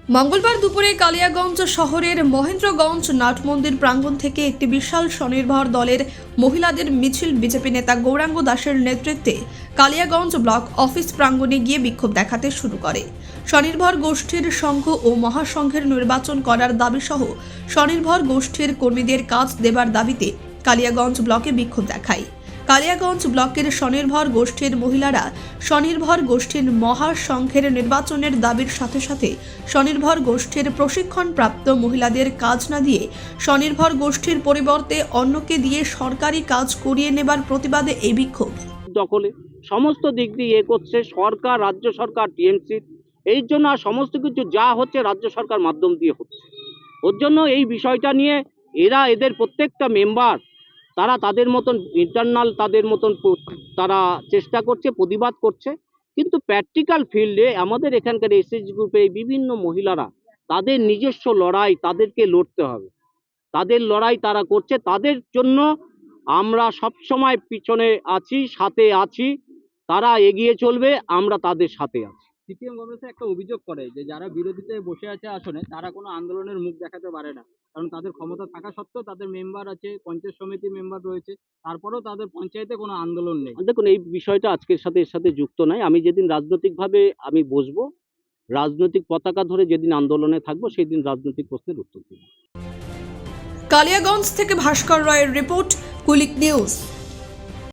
মঙ্গলবার দুপুরে কালিয়াগঞ্জ শহরের মহেন্দ্রগঞ্জ নাট মন্দির প্রাঙ্গণ থেকে একটি বিশাল স্বনির্ভর দলের মহিলাদের মিছিল বিজেপি নেতা গৌরাঙ্গ দাসের নেতৃত্বে কালিয়াগঞ্জ ব্লক অফিস প্রাঙ্গণে গিয়ে বিক্ষোভ দেখাতে শুরু করে। স্বনির্ভর গোষ্ঠীর সংঘ ও মহাসংঘের নির্বাচন করার দাবি সহ স্বনির্ভর গোষ্ঠীর কর্মীদের কাজ দেবার দাবিতে কালিয়াগঞ্জ ব্লকে বিক্ষোভ দেখায়। কালিয়াগঞ্জ ব্লকের স্বনির্ভর গোষ্ঠীর মহিলারা স্বনির্ভর গোষ্ঠীর মহাসংঘের নির্বাচনের দাবির সাথে সাথে স্বনির্ভর গোষ্ঠীর প্রশিক্ষণপ্রাপ্ত মহিলাদের কাজ না দিয়ে স্বনির্ভর গোষ্ঠীর পরিবর্তে অন্যকে দিয়ে সরকারি কাজ করিয়ে নেবার প্রতিবাদে এই বিক্ষোভ। দখলে সমস্ত দিক দিয়ে করছে সরকার, রাজ্য সরকার, টিএমসি। এই জন্য আর সমস্ত কিছু যা হচ্ছে রাজ্য সরকার মাধ্যম দিয়ে হচ্ছে। ওর জন্য এই বিষয়টা নিয়ে এদের প্রত্যেকটা মেম্বার তারা তাদের মতন ইন্টারনাল তাদের মতন তারা চেষ্টা করছে, প্রতিবাদ করছে। কিন্তু প্র্যাকটিক্যাল ফিল্ডে আমাদের এখানকার এসএসজি গ্রুপে বিভিন্ন মহিলারা তাদের নিজস্ব লড়াই তাদেরকে লড়তে হবে। তাদের লড়াই তারা করছে, তাদের জন্য আমরা সব সময় পিছনে আছি, সাথে আছি। তারা এগিয়ে চলবে, আমরা তাদের সাথে আছি। সিপিএম কংগ্রেস একটা অভিযোগ করে যে যারা বিরোধীতে বসে আছে আসনে তারা কোনো আন্দোলনের মুখ দেখাতে পারে না, কারণ তাদের ক্ষমতা থাকা সত্ত্বেও তাদের মেম্বার আছে, পঞ্চায়েত সমিতি মেম্বার রয়েছে, তারপরেও তাদের পঞ্চায়েতে কোনো আন্দোলন নেই। দেখুন, এই বিষয়টা আজকের সাথে এর সাথে যুক্ত নয়। আমি যেদিন রাজনৈতিকভাবে আমি বসবো, রাজনৈতিক পতাকা ধরে যেদিন আন্দোলনে থাকবো, সেই দিন রাজনৈতিক প্রশ্নের উত্তর দেব। কালিয়াগঞ্জ থেকে ভাস্কর রায়ের রিপোর্ট, কুলিক নিউজ।